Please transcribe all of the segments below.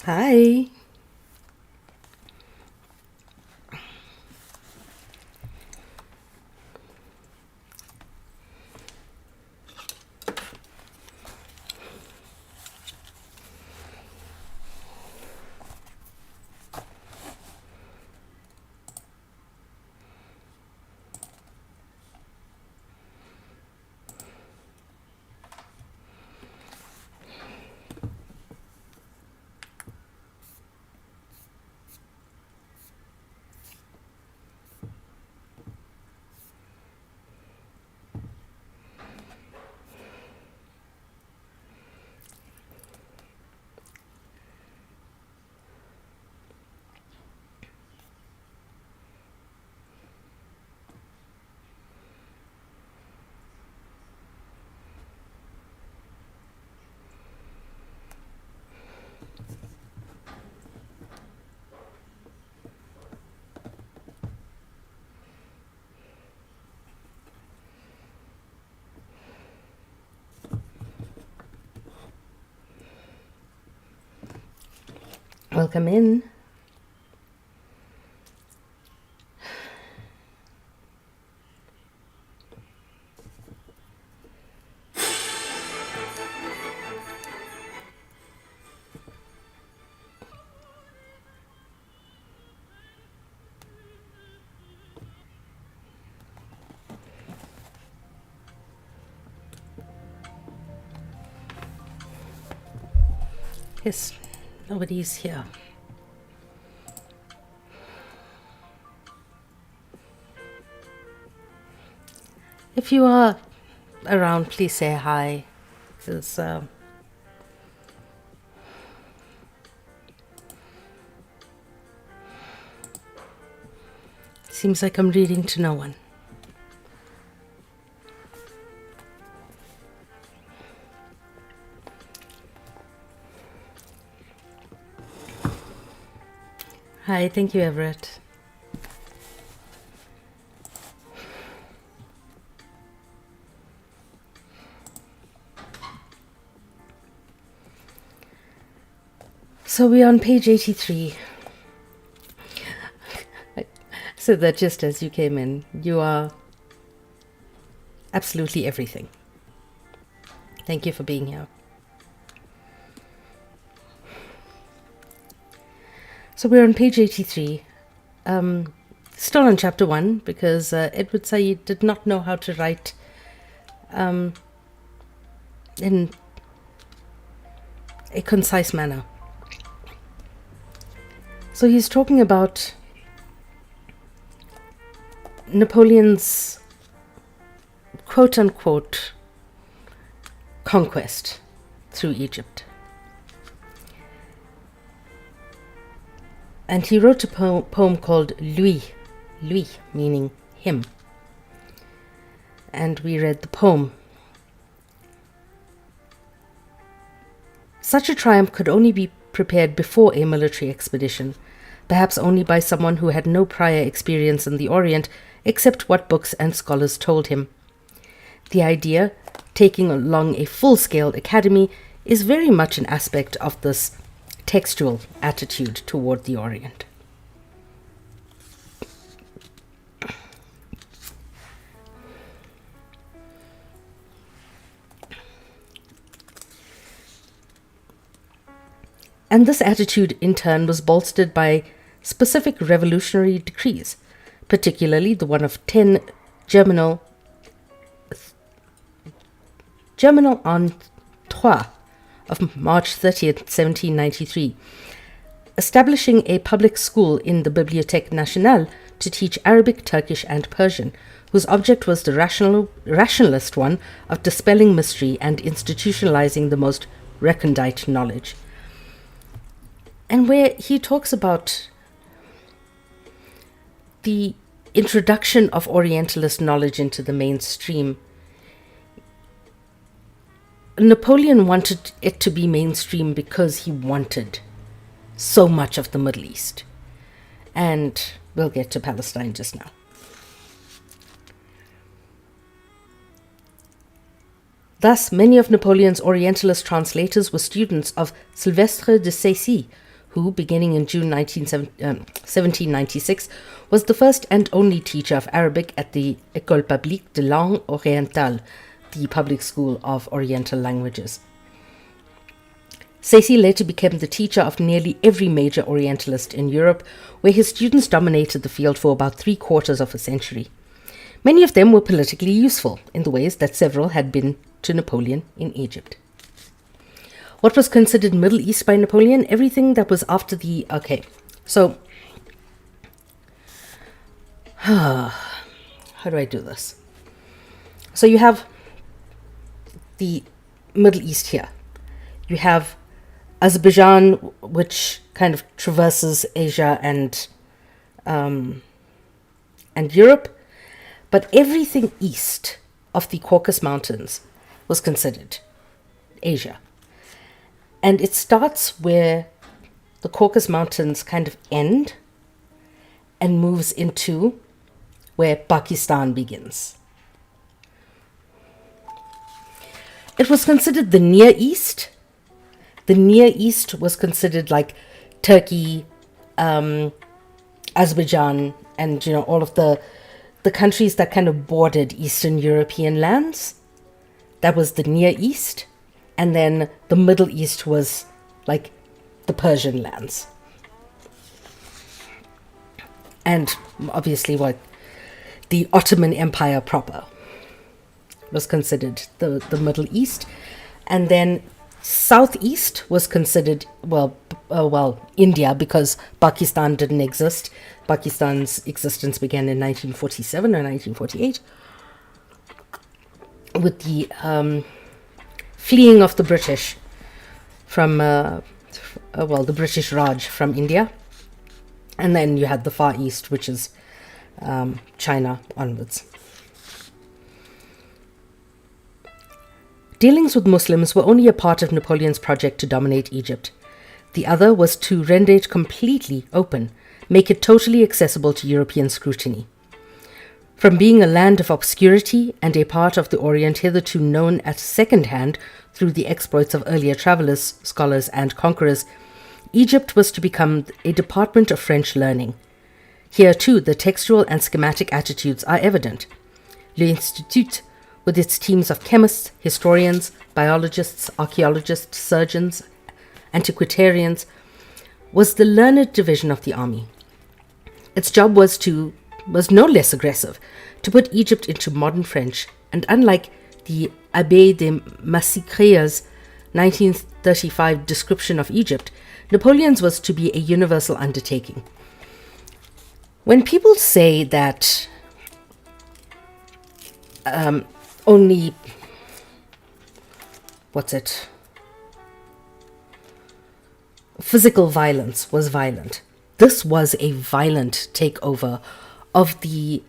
Hi. Welcome in. Yes, nobody's here. If you are around, please say hi, because seems like I'm reading to no one. Hi, thank you, Everett. So we're on page 83. I said that just as you came in. You are absolutely everything. Thank you for being here. So we're on page 83, still on chapter 1, because Edward Saïd did not know how to write in a concise manner. So he's talking about Napoleon's quote-unquote conquest through Egypt. And he wrote a poem called Lui, meaning him. And we read the poem. Such a triumph could only be prepared before a military expedition, perhaps only by someone who had no prior experience in the Orient except what books and scholars told him. The idea, taking along a full-scale academy, is very much an aspect of this textual attitude toward the Orient. And this attitude, in turn, was bolstered by specific revolutionary decrees, particularly the one of 10 Germinal en Troyes of March 30th, 1793, establishing a public school in the Bibliothèque Nationale to teach Arabic, Turkish, and Persian, whose object was the rationalist one of dispelling mystery and institutionalizing the most recondite knowledge. And where he talks about the introduction of Orientalist knowledge into the mainstream, Napoleon wanted it to be mainstream because he wanted so much of the Middle East. And we'll get to Palestine just now. Thus, many of Napoleon's Orientalist translators were students of Sylvestre de Sacy, who, beginning in June 1796, was the first and only teacher of Arabic at the École Publique de Langue Orientale, the public school of Oriental languages. Saïd later became the teacher of nearly every major Orientalist in Europe, where his students dominated the field for about 3/4 of a century. Many of them were politically useful in the ways that several had been to Napoleon in Egypt. What was considered Middle East by Napoleon? Everything that was after the... Okay, so... how do I do this? So you have the Middle East here. You have Azerbaijan, which kind of traverses Asia and Europe, but everything east of the Caucasus Mountains was considered Asia. And it starts where the Caucasus Mountains kind of end and moves into where Pakistan begins. It was considered the Near East. The Near East was considered like Turkey, Azerbaijan, and all of the countries that kind of bordered Eastern European lands. That was the Near East. And then the Middle East was like the Persian lands. And obviously the Ottoman Empire proper was considered the Middle East. And then Southeast was considered, India, because Pakistan didn't exist. Pakistan's existence began in 1947 or 1948 with the fleeing of the British from, the British Raj from India. And then you had the Far East, which is China onwards. Dealings with Muslims were only a part of Napoleon's project to dominate Egypt. The other was to render it completely open, make it totally accessible to European scrutiny. From being a land of obscurity and a part of the Orient hitherto known at second hand through the exploits of earlier travelers, scholars, and conquerors, Egypt was to become a department of French learning. Here, too, the textual and schematic attitudes are evident. L'Institut, with its teams of chemists, historians, biologists, archaeologists, surgeons, antiquarians, was the learned division of the army. Its job was no less aggressive, to put Egypt into modern French, and unlike the Abbé de Massicrea's 1935 description of Egypt, Napoleon's was to be a universal undertaking. When people say that only, physical violence was violent. This was a violent takeover of the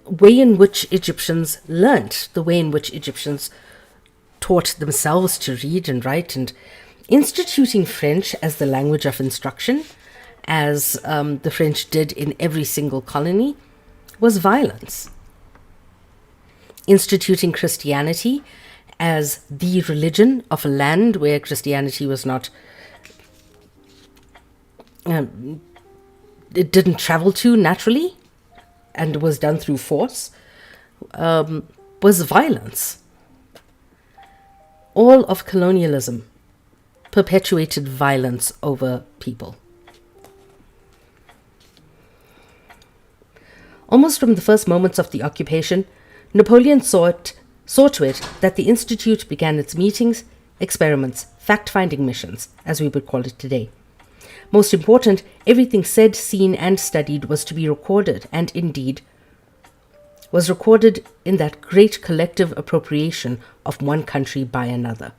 way in which Egyptians learnt, the way in which Egyptians taught themselves to read and write, and instituting French as the language of instruction, as the French did in every single colony, was violence. Instituting Christianity as the religion of a land where Christianity was not, it didn't travel to naturally and was done through force, was violence. All of colonialism perpetuated violence over people. Almost from the first moments of the occupation, Napoleon saw to it that the Institute began its meetings, experiments, fact-finding missions, as we would call it today. Most important, everything said, seen, and studied was to be recorded, and indeed was recorded in that great collective appropriation of one country by another.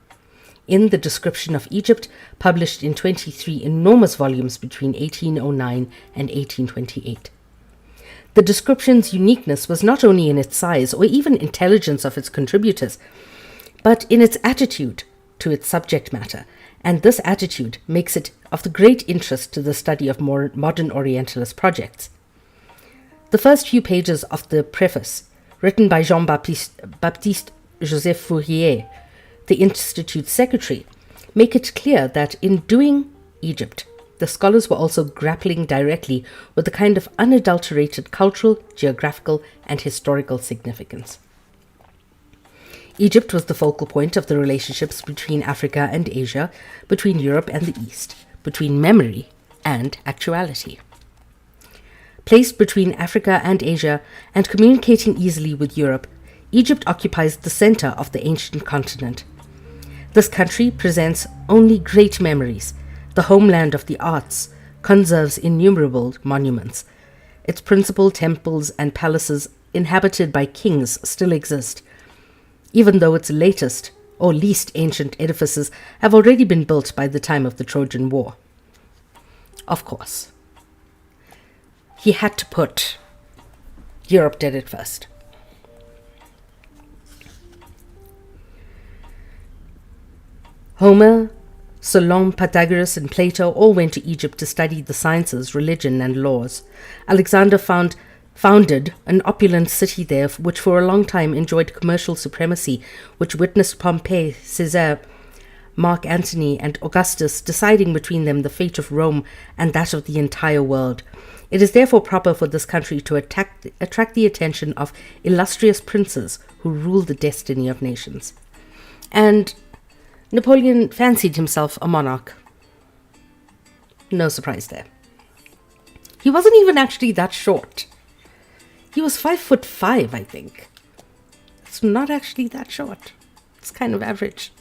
In the Description of Egypt, published in 23 enormous volumes between 1809 and 1828. The description's uniqueness was not only in its size or even intelligence of its contributors, but in its attitude to its subject matter, and this attitude makes it of the great interest to the study of more modern Orientalist projects. The first few pages of the preface, written by Jean-Baptiste Joseph Fourier, the Institute's secretary, make it clear that in doing Egypt, the scholars were also grappling directly with the kind of unadulterated cultural, geographical, and historical significance. Egypt was the focal point of the relationships between Africa and Asia, between Europe and the East, between memory and actuality. Placed between Africa and Asia and communicating easily with Europe, Egypt occupies the center of the ancient continent. This country presents only great memories. The homeland of the arts conserves innumerable monuments. Its principal temples and palaces inhabited by kings still exist, even though its latest or least ancient edifices have already been built by the time of the Trojan War. Of course, he had to put Europe did it first. Homer, Solon, Pythagoras, and Plato all went to Egypt to study the sciences, religion, and laws. Alexander founded an opulent city there, which for a long time enjoyed commercial supremacy, which witnessed Pompey, Caesar, Mark Antony, and Augustus deciding between them the fate of Rome and that of the entire world. It is therefore proper for this country to attract the attention of illustrious princes who rule the destiny of nations. And Napoleon fancied himself a monarch. No surprise there. He wasn't even actually that short. He was 5'5", I think. It's not actually that short. It's kind of average.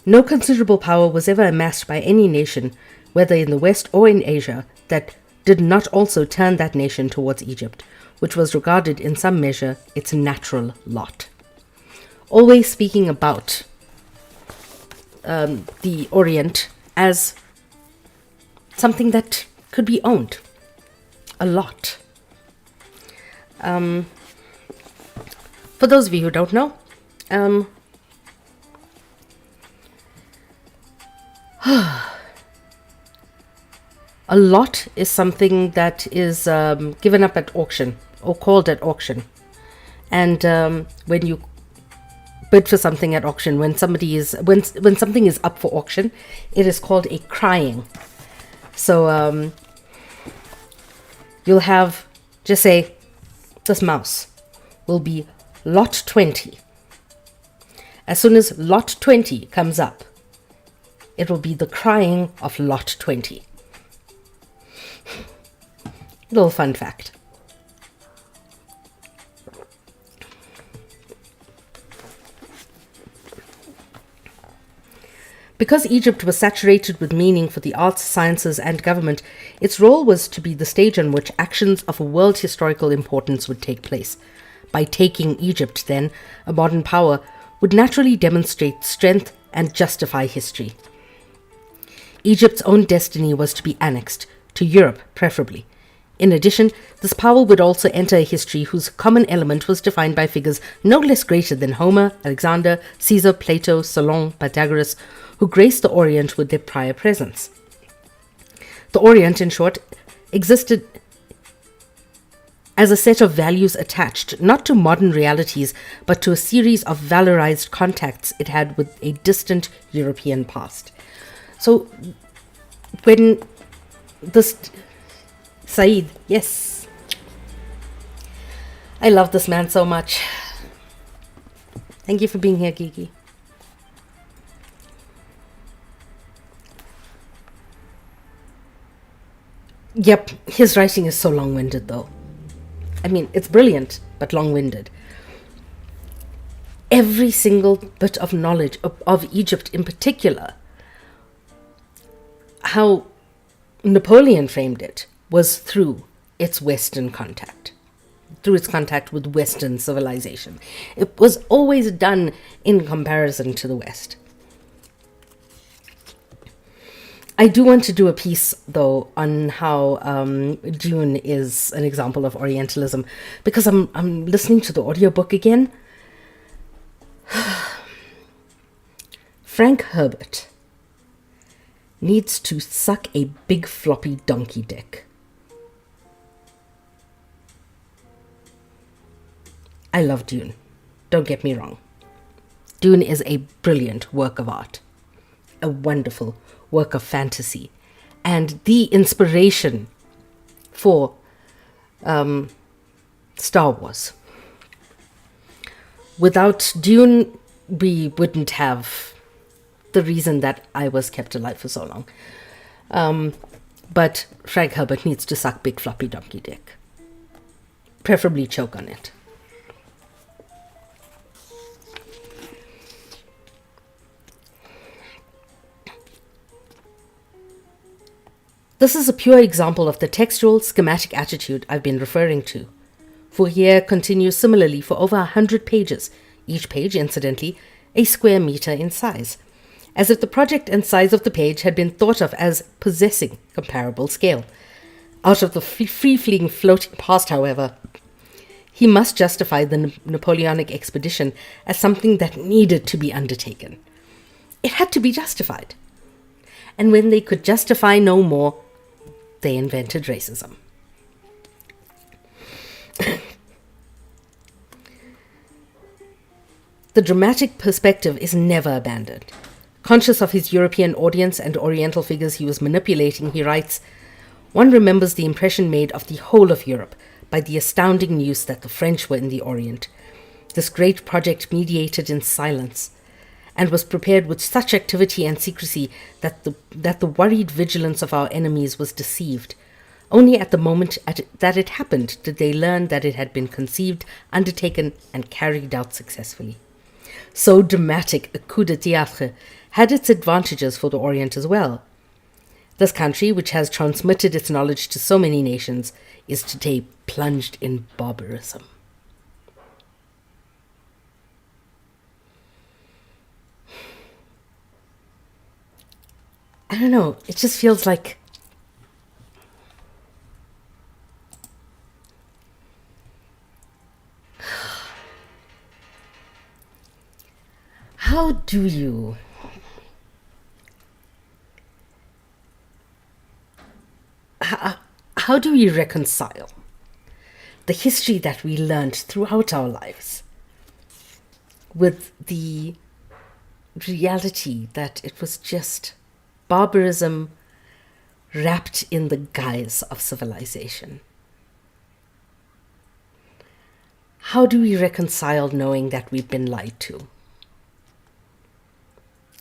No considerable power was ever amassed by any nation, whether in the West or in Asia, that did not also turn that nation towards Egypt, which was regarded in some measure its natural lot. Always speaking about the Orient as something that could be owned a lot. For those of you who don't know, a lot is something that is given up at auction or called at auction. And when you bid for something at auction, when something is up for auction, it is called a crying. So you'll have, just say, this mouse will be lot 20. As soon as lot 20 comes up, it will be the crying of lot 20. Little fun fact. Because Egypt was saturated with meaning for the arts, sciences, and government, its role was to be the stage on which actions of a world historical importance would take place. By taking Egypt, then, a modern power would naturally demonstrate strength and justify history. Egypt's own destiny was to be annexed, to Europe preferably. In addition, this power would also enter a history whose common element was defined by figures no less greater than Homer, Alexander, Caesar, Plato, Solon, Pythagoras, who graced the Orient with their prior presence. The Orient, in short, existed as a set of values attached not to modern realities, but to a series of valorized contacts it had with a distant European past. So, when this Saïd, yes, I love this man so much. Thank you for being here, Kiki. Yep, his writing is so long-winded though. I mean, it's brilliant, but long-winded. Every single bit of knowledge of Egypt in particular, how Napoleon framed it, was through its Western contact, through its contact with Western civilization. It was always done in comparison to the West. I do want to do a piece, though, on how Dune is an example of Orientalism, because I'm listening to the audiobook again. Frank Herbert needs to suck a big floppy donkey dick. I love Dune. Don't get me wrong. Dune is a brilliant work of art. a wonderful work of fantasy and the inspiration for Star Wars. Without Dune, we wouldn't have the reason that I was kept alive for so long. But Frank Herbert needs to suck big floppy donkey dick. Preferably choke on it. This is a pure example of the textual, schematic attitude I've been referring to. Fourier continues similarly for over 100 pages, each page, incidentally, a square meter in size, as if the project and size of the page had been thought of as possessing comparable scale. Out of the free-fleeing floating past, however, he must justify the Napoleonic expedition as something that needed to be undertaken. It had to be justified. And when they could justify no more, they invented racism. The dramatic perspective is never abandoned. Conscious of his European audience and Oriental figures he was manipulating, he writes, "One remembers the impression made of the whole of Europe by the astounding news that the French were in the Orient. This great project mediated in silence, and was prepared with such activity and secrecy that the worried vigilance of our enemies was deceived. Only at the moment that it happened did they learn that it had been conceived, undertaken, and carried out successfully." So dramatic a coup de théâtre had its advantages for the Orient as well. This country, which has transmitted its knowledge to so many nations, is today plunged in barbarism. I don't know, it just feels like how do we reconcile the history that we learned throughout our lives with the reality that it was just barbarism wrapped in the guise of civilization? How do we reconcile knowing that we've been lied to?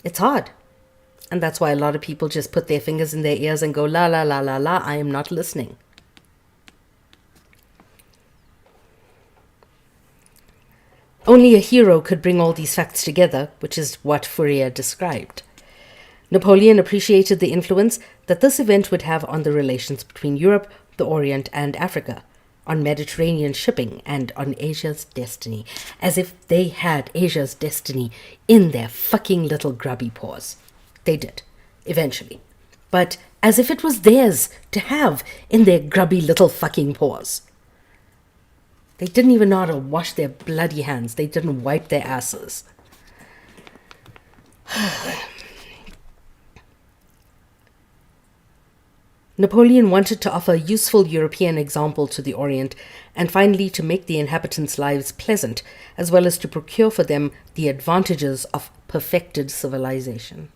It's hard. And that's why a lot of people just put their fingers in their ears and go, la, la, la, la, la, I am not listening. Only a hero could bring all these facts together, which is what Fourier described. Napoleon appreciated the influence that this event would have on the relations between Europe, the Orient, and Africa, on Mediterranean shipping, and on Asia's destiny, as if they had Asia's destiny in their fucking little grubby paws. They did, eventually. But as if it was theirs to have in their grubby little fucking paws. They didn't even know how to wash their bloody hands. They didn't wipe their asses. Napoleon wanted to offer a useful European example to the Orient, and finally to make the inhabitants' lives pleasant, as well as to procure for them the advantages of perfected civilization.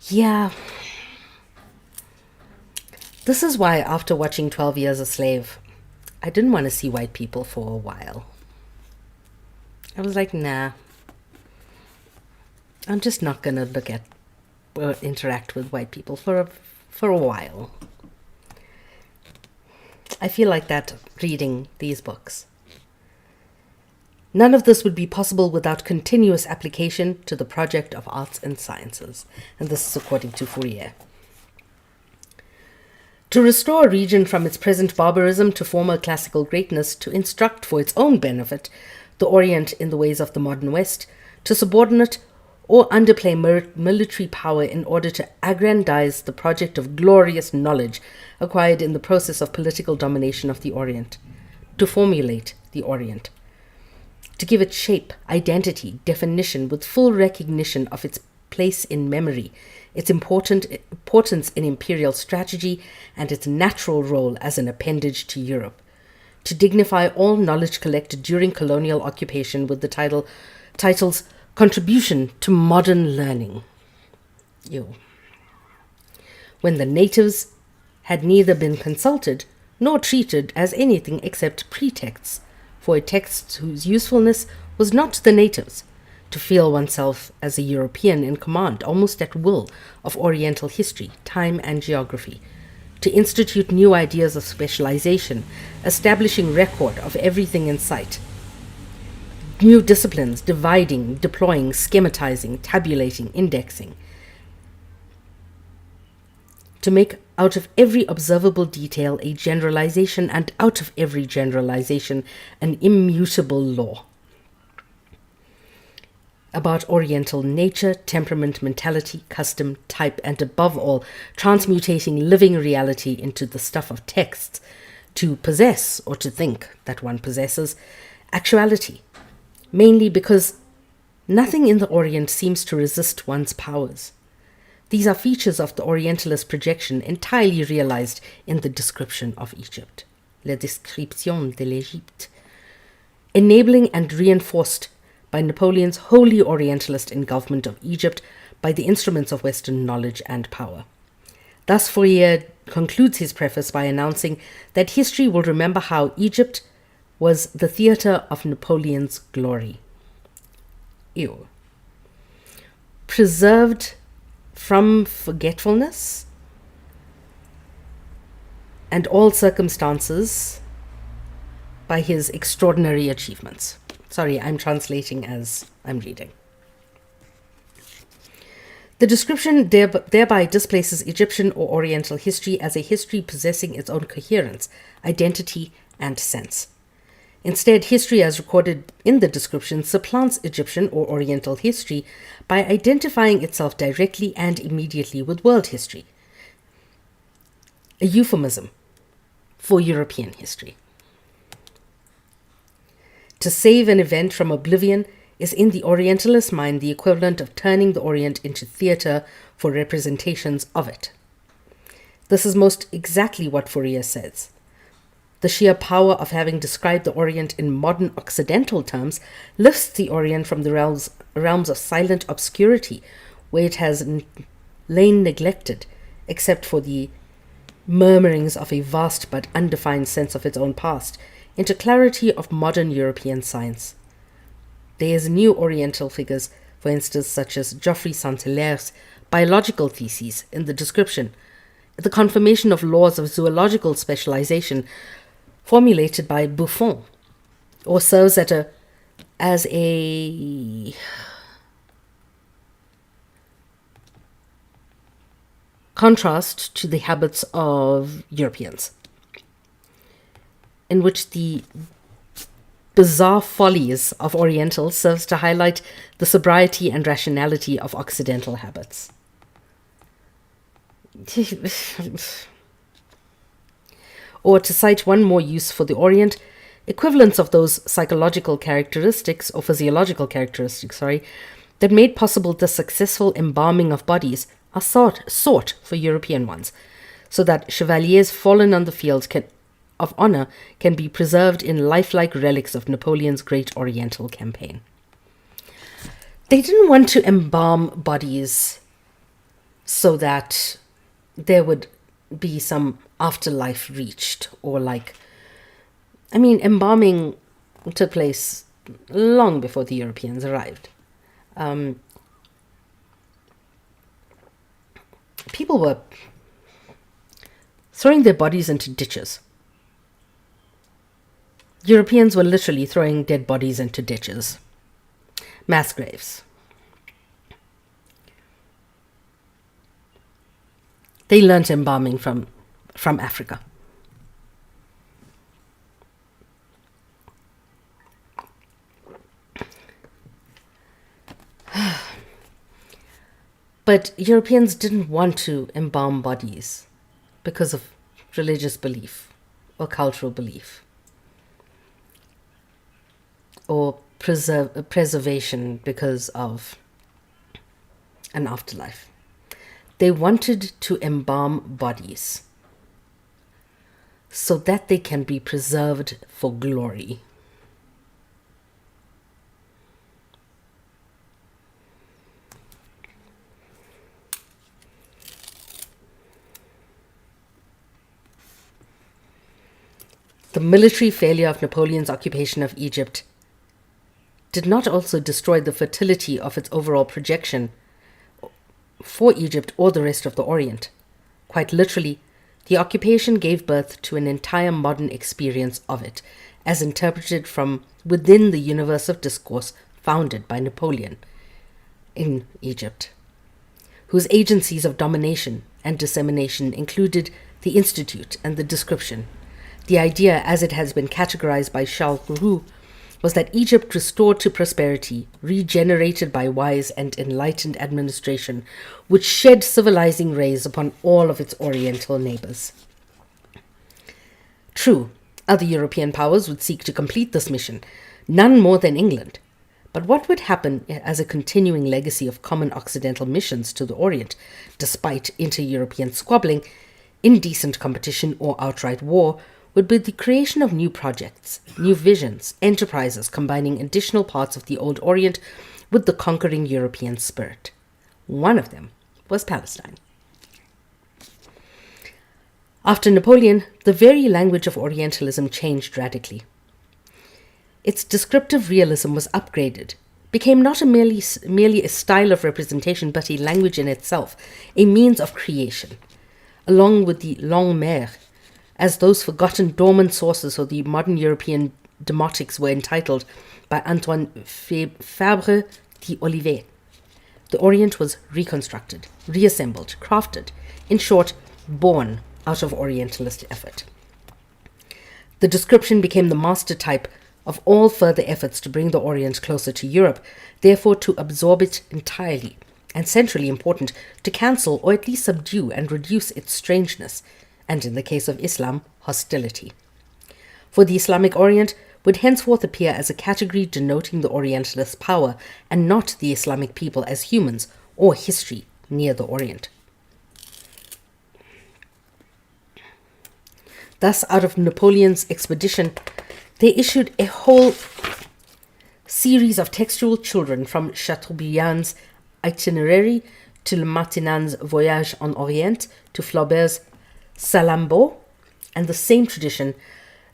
Yeah. This is why, after watching 12 Years a Slave, I didn't want to see white people for a while. I was like, nah. I'm just not going to look at or interact with white people for a while. I feel like that reading these books. None of this would be possible without continuous application to the project of arts and sciences. And this is according to Fourier. To restore a region from its present barbarism to former classical greatness, to instruct for its own benefit the Orient in the ways of the modern West, to subordinate or underplay military power in order to aggrandize the project of glorious knowledge acquired in the process of political domination of the Orient, to formulate the Orient, to give it shape, identity, definition, with full recognition of its place in memory, its importance in imperial strategy, and its natural role as an appendage to Europe, to dignify all knowledge collected during colonial occupation with the titles Contribution to Modern Learning. Ew. When the natives had neither been consulted nor treated as anything except pretexts for a text whose usefulness was not to the natives, to feel oneself as a European in command, almost at will, of Oriental history, time, and geography, to institute new ideas of specialization, establishing record of everything in sight, new disciplines, dividing, deploying, schematizing, tabulating, indexing, to make out of every observable detail a generalization, and out of every generalization an immutable law about Oriental nature, temperament, mentality, custom, type, and above all, transmutating living reality into the stuff of texts, to possess, or to think that one possesses, actuality, mainly because nothing in the Orient seems to resist one's powers. These are features of the Orientalist projection entirely realized in the description of Egypt, La Description de l'Égypte, enabling and reinforced by Napoleon's wholly Orientalist engulfment of Egypt by the instruments of Western knowledge and power. Thus Fourier concludes his preface by announcing that history will remember how Egypt was the theatre of Napoleon's glory. Ew. Preserved from forgetfulness and all circumstances by his extraordinary achievements. Sorry, I'm translating as I'm reading. The description thereby displaces Egyptian or Oriental history as a history possessing its own coherence, identity, and sense. Instead, history as recorded in the description supplants Egyptian or Oriental history by identifying itself directly and immediately with world history, a euphemism for European history. To save an event from oblivion is in the Orientalist mind the equivalent of turning the Orient into theatre for representations of it. This is most exactly what Fourier says. The sheer power of having described the Orient in modern Occidental terms lifts the Orient from the realms of silent obscurity, where it has lain neglected, except for the murmurings of a vast but undefined sense of its own past, into clarity of modern European science. There is new Oriental figures, for instance, such as Geoffroy Saint-Hilaire's biological theses in the description, the confirmation of laws of zoological specialization formulated by Buffon, or serves as a contrast to the habits of Europeans, in which the bizarre follies of Orientals serves to highlight the sobriety and rationality of Occidental habits. Or to cite one more use for the Orient, equivalents of those psychological characteristics, or physiological characteristics, that made possible the successful embalming of bodies are sought for European ones, so that chevaliers fallen on the field of honor can be preserved in lifelike relics of Napoleon's great Oriental campaign. They didn't want to embalm bodies so that there would be some afterlife reached, or embalming took place long before the Europeans arrived. People were throwing their bodies into ditches. Europeans were literally throwing dead bodies into ditches. Mass graves. They learnt embalming from Africa. But Europeans didn't want to embalm bodies because of religious belief or cultural belief, or preservation because of an afterlife. They wanted to embalm bodies so that they can be preserved for glory. The military failure of Napoleon's occupation of Egypt did not also destroy the fertility of its overall projection for Egypt or the rest of the Orient. Quite literally, the occupation gave birth to an entire modern experience of it, as interpreted from within the universe of discourse founded by Napoleon in Egypt, whose agencies of domination and dissemination included the institute and the description. The idea, as it has been categorized by Charles Roux, was that Egypt restored to prosperity, regenerated by wise and enlightened administration, would shed civilizing rays upon all of its Oriental neighbors. True, other European powers would seek to complete this mission, none more than England. But what would happen as a continuing legacy of common Occidental missions to the Orient, despite inter-European squabbling, indecent competition, or outright war, would be the creation of new projects, new visions, enterprises combining additional parts of the Old Orient with the conquering European spirit. One of them was Palestine. After Napoleon, the very language of Orientalism changed radically. Its descriptive realism was upgraded, became not merely a style of representation, but a language in itself, a means of creation. Along with the langue mère, as those forgotten dormant sources of the modern European demotics were entitled by Antoine Fabre d'Olivet, the Orient was reconstructed, reassembled, crafted, in short, born out of Orientalist effort. The description became the master type of all further efforts to bring the Orient closer to Europe, therefore to absorb it entirely, and centrally important, to cancel or at least subdue and reduce its strangeness, and in the case of Islam, hostility. For the Islamic Orient would henceforth appear as a category denoting the Orientalist power, and not the Islamic people as humans or history near the Orient. Thus, out of Napoleon's expedition, they issued a whole series of textual children, from Chateaubriand's Itinerary to Le Matinan's Voyage en Orient to Flaubert's Salammbô, and the same tradition,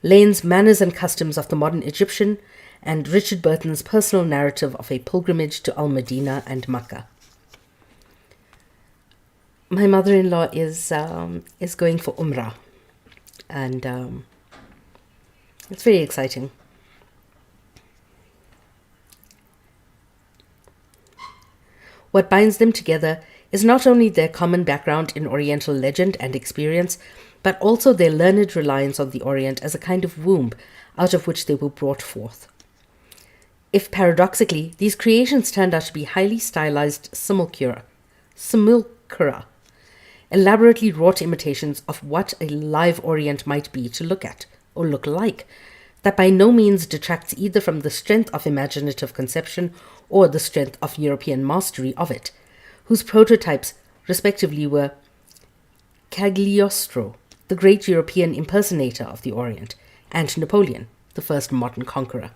Lane's Manners and Customs of the Modern Egyptian, and Richard Burton's personal narrative of a pilgrimage to Al-Madinah and Makkah. My mother-in-law is going for Umrah, and it's very exciting. What binds them together is not only their common background in Oriental legend and experience, but also their learned reliance on the Orient as a kind of womb out of which they were brought forth. If paradoxically, these creations turned out to be highly stylized simulacra, elaborately wrought imitations of what a live Orient might be to look at, or look like, that by no means detracts either from the strength of imaginative conception or the strength of European mastery of it, whose prototypes respectively were Cagliostro, the great European impersonator of the Orient, and Napoleon, the first modern conqueror.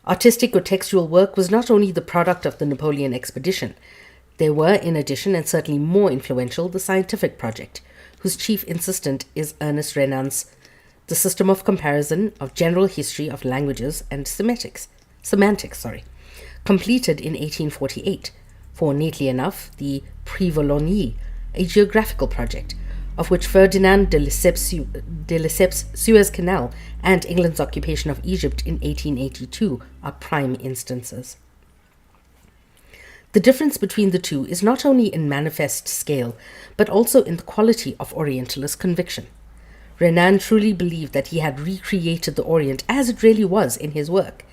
Artistic or textual work was not only the product of the Napoleon expedition. There were, in addition, and certainly more influential, the scientific project, whose chief insistent is Ernest Renan's The System of Comparison of General History of Languages and Semantics, completed in 1848, for, neatly enough, the Prix Vologny, a geographical project, of which Ferdinand de Lesseps' Suez Canal and England's occupation of Egypt in 1882 are prime instances. The difference between the two is not only in manifest scale, but also in the quality of Orientalist conviction. Renan truly believed that he had recreated the Orient as it really was in his work.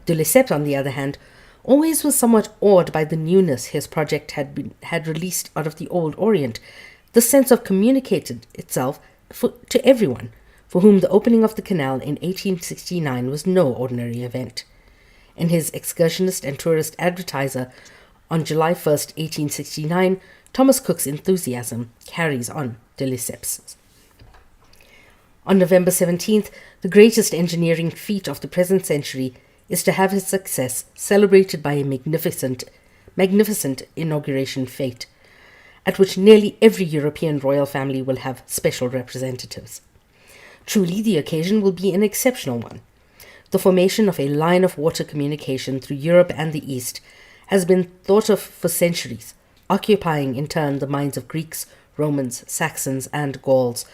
De Lesseps, on the other hand, always was somewhat awed by the newness his project had released out of the Old Orient, the sense of communicated itself to everyone, for whom the opening of the canal in 1869 was no ordinary event. In his Excursionist and Tourist Advertiser on July 1st, 1869, Thomas Cook's enthusiasm carries on de Lesseps'. On November 17th, the greatest engineering feat of the present century is to have his success celebrated by a magnificent inauguration fete, at which nearly every European royal family will have special representatives. Truly, the occasion will be an exceptional one. The formation of a line of water communication through Europe and the East has been thought of for centuries, occupying in turn the minds of Greeks, Romans, Saxons, and Gauls.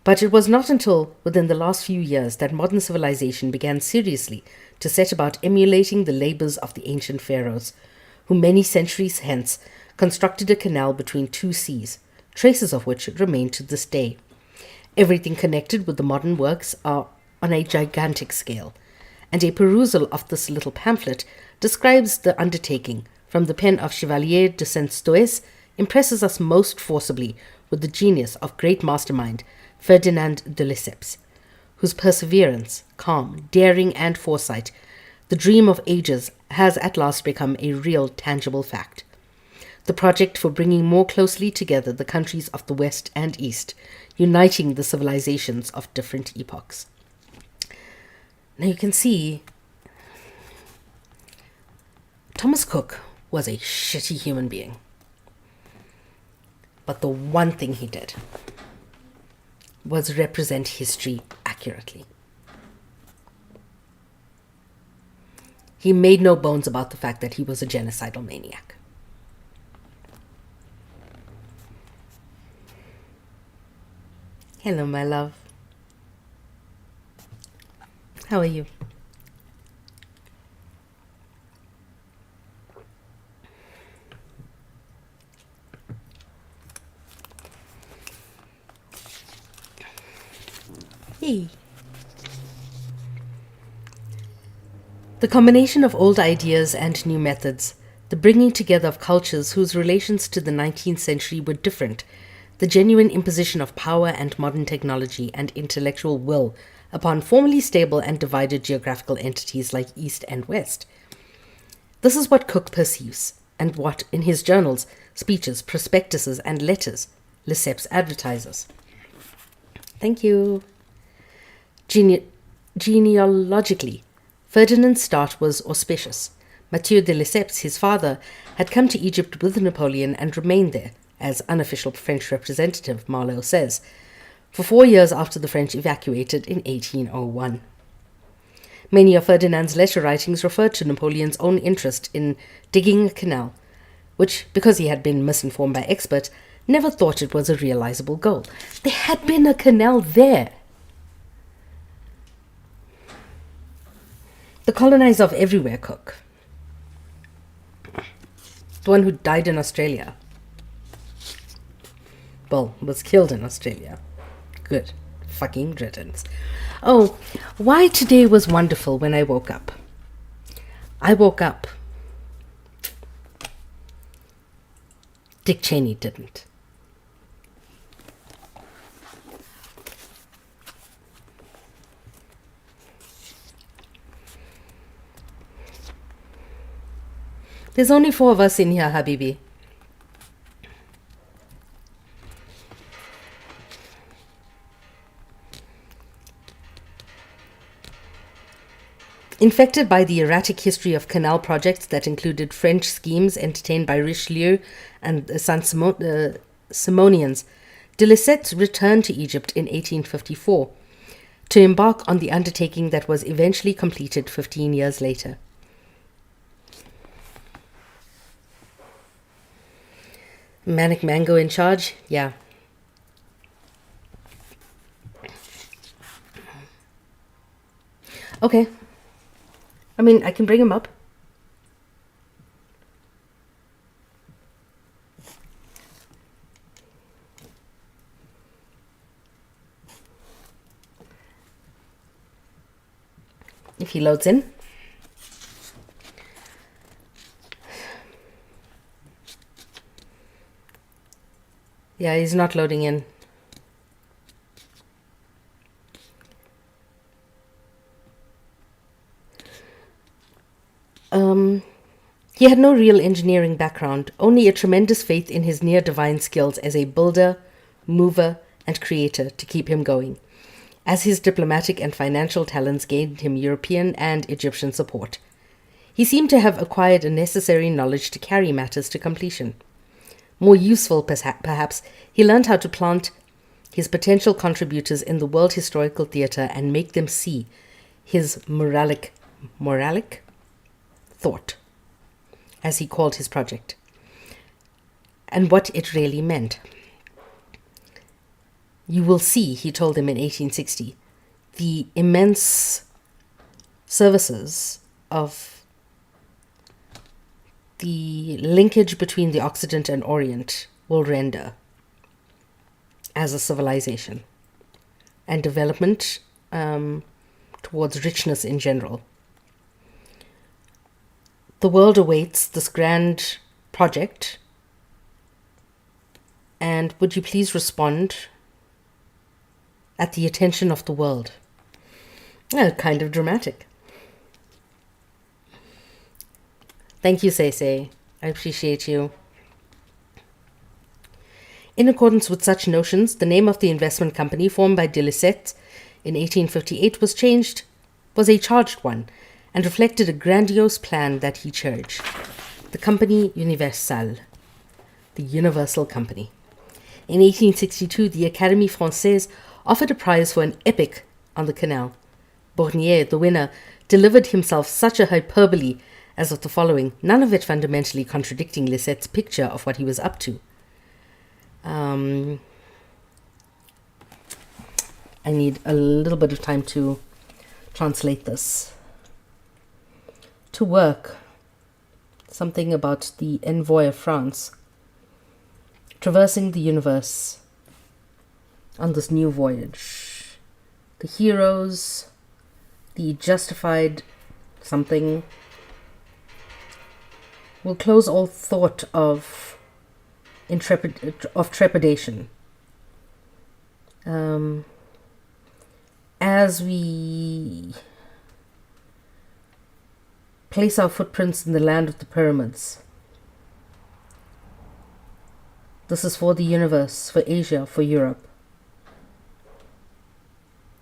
But it was not until within the last few years that modern civilization began seriously to set about emulating the labors of the ancient pharaohs, who many centuries hence constructed a canal between two seas, traces of which remain to this day. Everything connected with the modern works are on a gigantic scale, and a perusal of this little pamphlet describes the undertaking from the pen of Chevalier de Saint-Stoès impresses us most forcibly with the genius of great mastermind Ferdinand de Lesseps, whose perseverance, calm, daring, and foresight, the dream of ages, has at last become a real, tangible fact. The project for bringing more closely together the countries of the West and East, uniting the civilizations of different epochs. Now you can see Thomas Cook was a shitty human being. But the one thing he did was represent history accurately. He made no bones about the fact that he was a genocidal maniac. Hello, my love. How are you? Hey. The combination of old ideas and new methods, the bringing together of cultures whose relations to the 19th century were different, the genuine imposition of power and modern technology and intellectual will upon formerly stable and divided geographical entities like East and West. This is what Cook perceives, and what, in his journals, speeches, prospectuses, and letters, Lesseps advertises. Thank you. Genealogically, Ferdinand's start was auspicious. Mathieu de Lesseps, his father, had come to Egypt with Napoleon and remained there, as unofficial French representative Marlowe says, for 4 years after the French evacuated in 1801. Many of Ferdinand's letter writings referred to Napoleon's own interest in digging a canal, which, because he had been misinformed by experts, never thought it was a realizable goal. There had been a canal there. The colonizer of everywhere Cook, the one who died in Australia, well, was killed in Australia. Good fucking riddance. Oh, why today was wonderful when I woke up. I woke up. Dick Cheney didn't. There's only 4 of us in here, Habibi. Infected by the erratic history of canal projects that included French schemes entertained by Richelieu and the Saint-Simonians, de Lesseps returned to Egypt in 1854 to embark on the undertaking that was eventually completed 15 years later. Manic Mango in charge? Yeah. Okay. I mean, I can bring him up. If he loads in. Yeah, he's not loading in. He had no real engineering background, only a tremendous faith in his near-divine skills as a builder, mover, and creator to keep him going. as his diplomatic and financial talents gained him European and Egyptian support. He seemed to have acquired a necessary knowledge to carry matters to completion. More useful, perhaps, he learned how to plant his potential contributors in the world historical theatre and make them see his moralic thought, as he called his project, and what it really meant. You will see, he told them in 1860, the immense services of the linkage between the Occident and Orient will render as a civilization and development towards richness in general. The world awaits this grand project, and would you please respond at the attention of the world? Kind of dramatic. Thank you, Say. I appreciate you. In accordance with such notions, the name of the investment company formed by de Lesseps in 1858 was a charged one, and reflected a grandiose plan that he cherished. The Compagnie Universelle, the Universal Company. In 1862, the Académie Française offered a prize for an epic on the canal. Bournier, the winner, delivered himself such a hyperbole as of the following, none of it fundamentally contradicting Lesseps' picture of what he was up to. I need a little bit of time to translate this. To work. Something about the envoy of France traversing the universe on this new voyage. The heroes, the justified something, will close all thought of trepidation. As we place our footprints in the land of the pyramids, this is for the universe, for Asia, for Europe.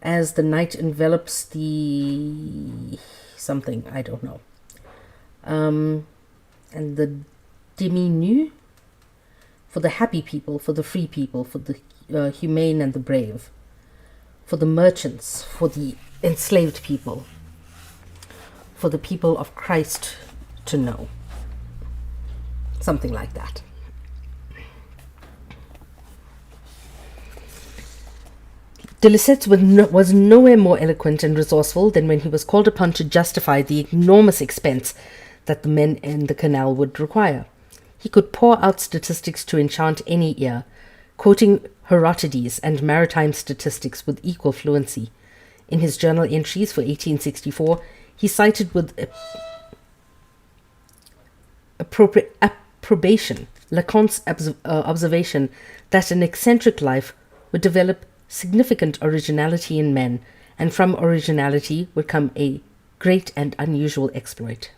As the night envelops the something, I don't know. And the demi-nu, for the happy people, for the free people, for the humane and the brave, for the merchants, for the enslaved people, for the people of Christ to know. Something like that. De Lesseps was nowhere more eloquent and resourceful than when he was called upon to justify the enormous expense that the men in the canal would require. He could pour out statistics to enchant any ear, quoting Herodotus and maritime statistics with equal fluency. In his journal entries for 1864, he cited with approbation Leconte's observation that an eccentric life would develop significant originality in men, and from originality would come a great and unusual exploit.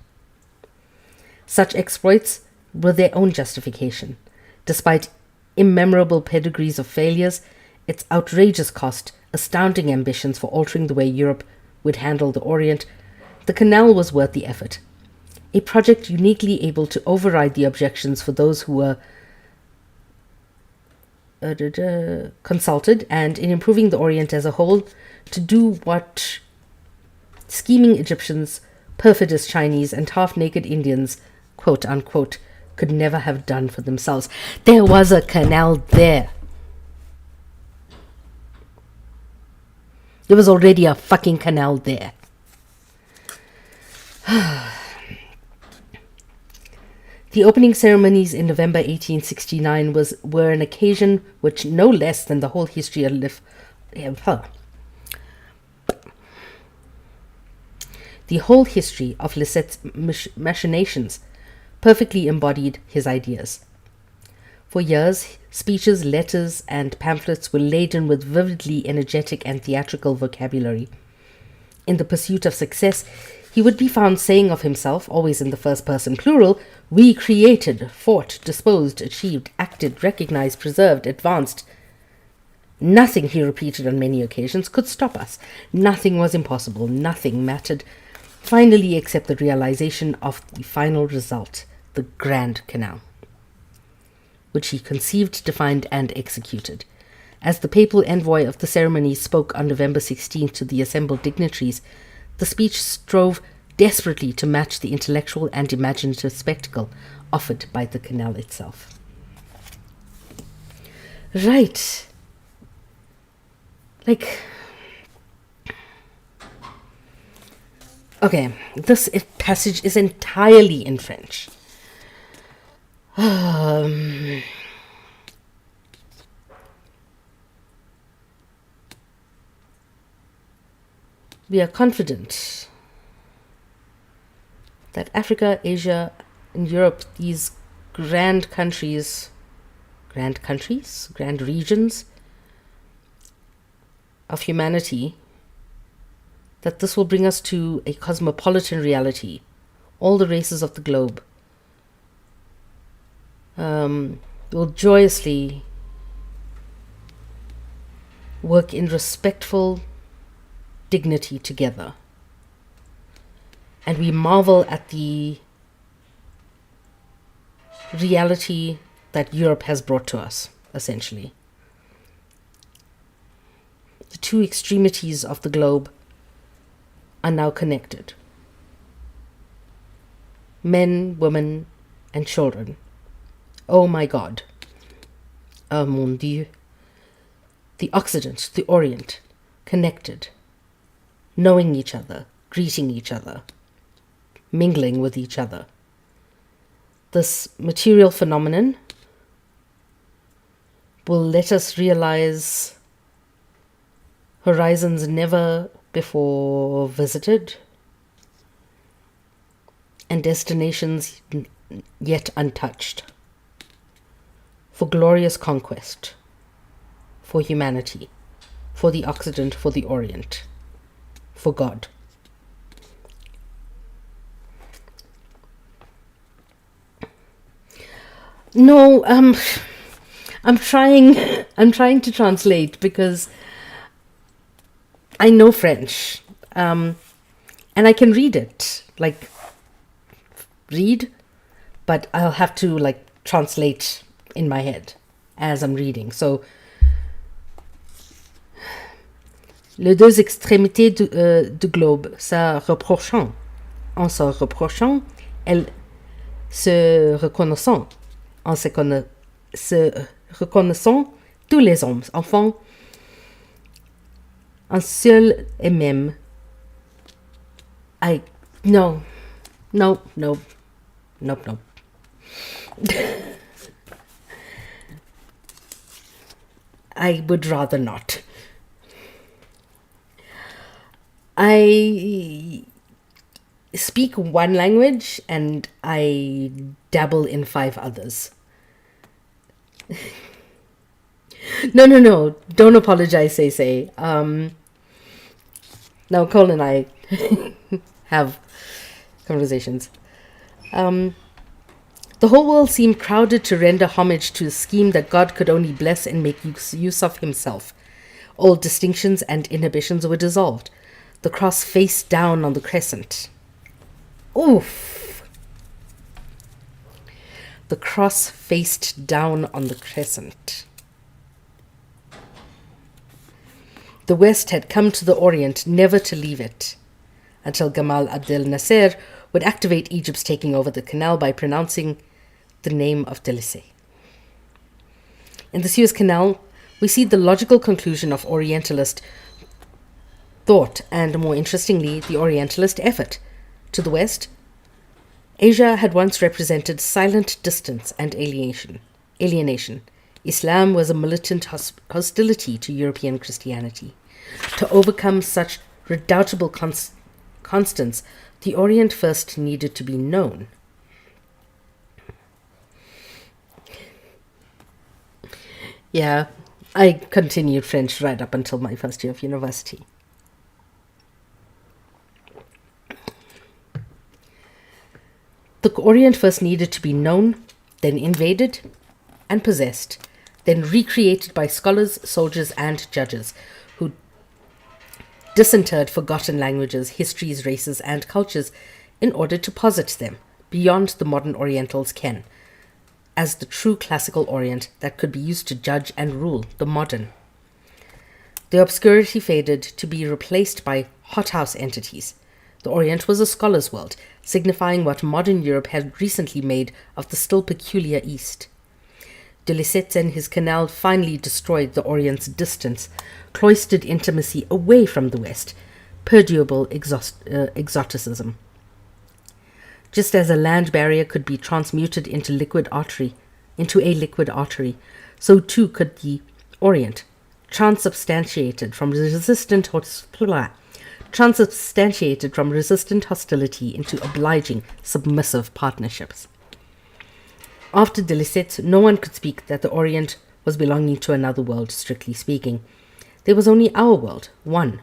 Such exploits were their own justification. Despite immemorable pedigrees of failures, its outrageous cost, astounding ambitions for altering the way Europe would handle the Orient, the canal was worth the effort. A project uniquely able to override the objections for those who were consulted, and in improving the Orient as a whole, to do what scheming Egyptians, perfidious Chinese, and half-naked Indians, quote unquote, could never have done for themselves. There was a canal there. There was already a fucking canal there. The opening ceremonies in November 1869 were an occasion which, no less than the whole history of Lesseps' machinations perfectly embodied his ideas. For years, speeches, letters, and pamphlets were laden with vividly energetic and theatrical vocabulary. In the pursuit of success, he would be found saying of himself, always in the first person plural, "We created, fought, disposed, achieved, acted, recognized, preserved, advanced," Nothing, he repeated on many occasions, could stop us. Nothing was impossible. Nothing mattered, finally, except the realization of the final result, the Grand Canal, which he conceived, defined, and executed. As the papal envoy of the ceremony spoke on November 16th to the assembled dignitaries, the speech strove desperately to match the intellectual and imaginative spectacle offered by the canal itself. Right. Okay, this passage is entirely in French. We are confident that Africa, Asia, and Europe, these grand regions of humanity, that this will bring us to a cosmopolitan reality. All the races of the globe will joyously work in respectful dignity together. And we marvel at the reality that Europe has brought to us, essentially. The two extremities of the globe are now connected. Men, women, and children. Oh my God. Oh mon Dieu. The Occident, the Orient, connected, knowing each other, greeting each other, mingling with each other. This material phenomenon will let us realize horizons never before visited and destinations yet untouched, for glorious conquest, for humanity, for the Occident, for the Orient, for God. No, I'm trying to translate because I know French, and I can read it, but I'll have to translate in my head as I'm reading. So, les deux extrémités du globe, en se reprochant, elles se reconnaissant, se reconnaissant tous les hommes, enfants, un seul et même. No. I would rather not. I speak one language and I dabble in 5 others. No. Don't apologize, say. Now, Cole and I have conversations. The whole world seemed crowded to render homage to a scheme that God could only bless and make use of himself. All distinctions and inhibitions were dissolved. The cross faced down on the crescent. Oof! The cross faced down on the crescent. The West had come to the Orient, never to leave it, until Gamal Abdel Nasser would activate Egypt's taking over the canal by pronouncing the name of Delisay. In the Suez Canal, we see the logical conclusion of Orientalist thought and, more interestingly, the Orientalist effort. To the West, Asia had once represented silent distance and alienation. Islam was a militant hostility to European Christianity. To overcome such redoubtable constants, the Orient first needed to be known. Yeah, I continued French right up until my first year of university. The Orient first needed to be known, then invaded and possessed, then recreated by scholars, soldiers, and judges who disinterred forgotten languages, histories, races, and cultures in order to posit them beyond the modern Oriental's ken as the true classical Orient that could be used to judge and rule the modern. The obscurity faded to be replaced by hothouse entities. The Orient was a scholar's world, signifying what modern Europe had recently made of the still peculiar East. De Lesseps and his canal finally destroyed the Orient's distance, cloistered intimacy away from the West, perdurable exoticism. Just as a land barrier could be transmuted into a liquid artery, so too could the Orient, transubstantiated from resistant hostility into obliging, submissive partnerships. After de Lesseps, no one could speak that the Orient was belonging to another world, strictly speaking. There was only our world, one,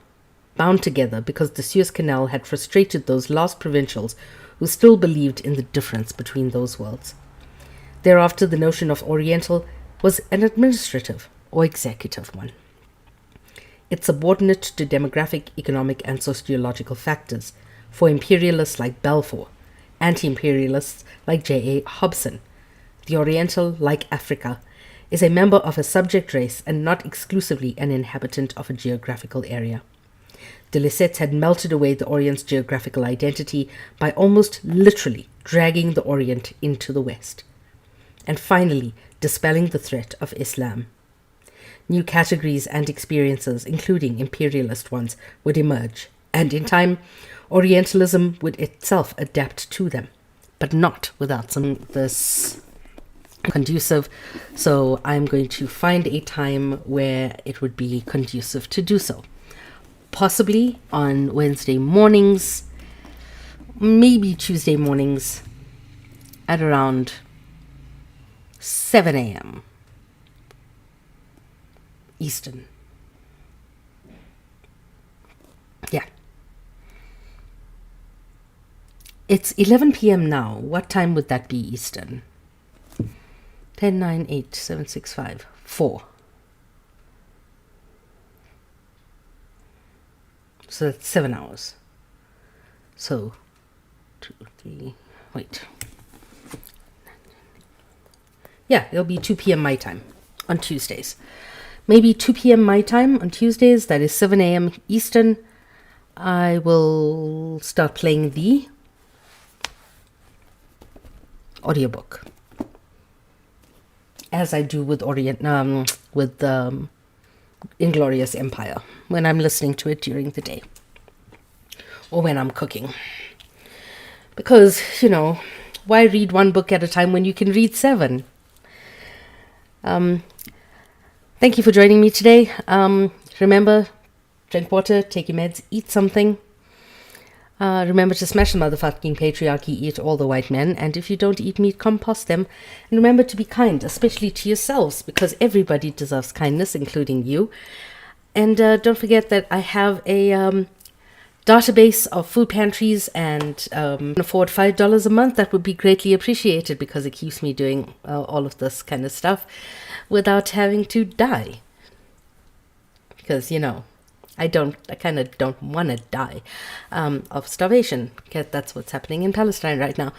bound together because the Suez Canal had frustrated those last provincials who still believed in the difference between those worlds. Thereafter, the notion of Oriental was an administrative or executive one. It's subordinate to demographic, economic, and sociological factors for imperialists like Balfour, anti-imperialists like J.A. Hobson. The Oriental, like Africa, is a member of a subject race and not exclusively an inhabitant of a geographical area. De Lesseps had melted away the Orient's geographical identity by almost literally dragging the Orient into the West, and finally dispelling the threat of Islam. New categories and experiences, including imperialist ones, would emerge, and in time, Orientalism would itself adapt to them, but not without some this conducive. So I'm going to find a time where it would be conducive to do so. Possibly on Wednesday mornings, maybe Tuesday mornings at around 7 a.m. Eastern. Yeah. It's 11 p.m. now. What time would that be Eastern? 10, 9, 8, 7, 6, 5, 4. So that's 7 hours. So, 2, 3, wait. Yeah, it'll be 2 p.m. my time on Tuesdays. Maybe 2 p.m. my time on Tuesdays, that is 7 a.m. Eastern. I will start playing the audiobook, as I do with Inglorious Empire, when I'm listening to it during the day or when I'm cooking. Because, why read one book at a time when you can read 7? Thank you for joining me today. Remember, drink water, take your meds, eat something. Remember to smash the motherfucking patriarchy, eat all the white men, and if you don't eat meat, compost them. And remember to be kind, especially to yourselves, because everybody deserves kindness, including you. And don't forget that I have a database of food pantries, and afford $5 a month. That would be greatly appreciated, because it keeps me doing all of this kind of stuff without having to die. Because, I kind of don't want to die of starvation, because that's what's happening in Palestine right now.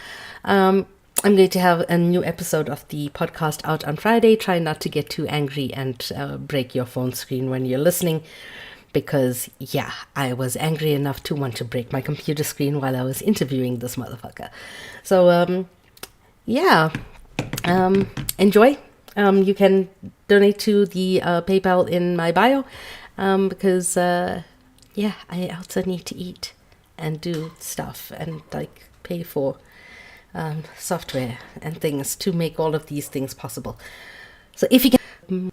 I'm going to have a new episode of the podcast out on Friday. Try not to get too angry and break your phone screen when you're listening, because, yeah, I was angry enough to want to break my computer screen while I was interviewing this motherfucker. So, enjoy. You can donate to the PayPal in my bio. Because, I also need to eat and do stuff and, pay for software and things to make all of these things possible. So if you can,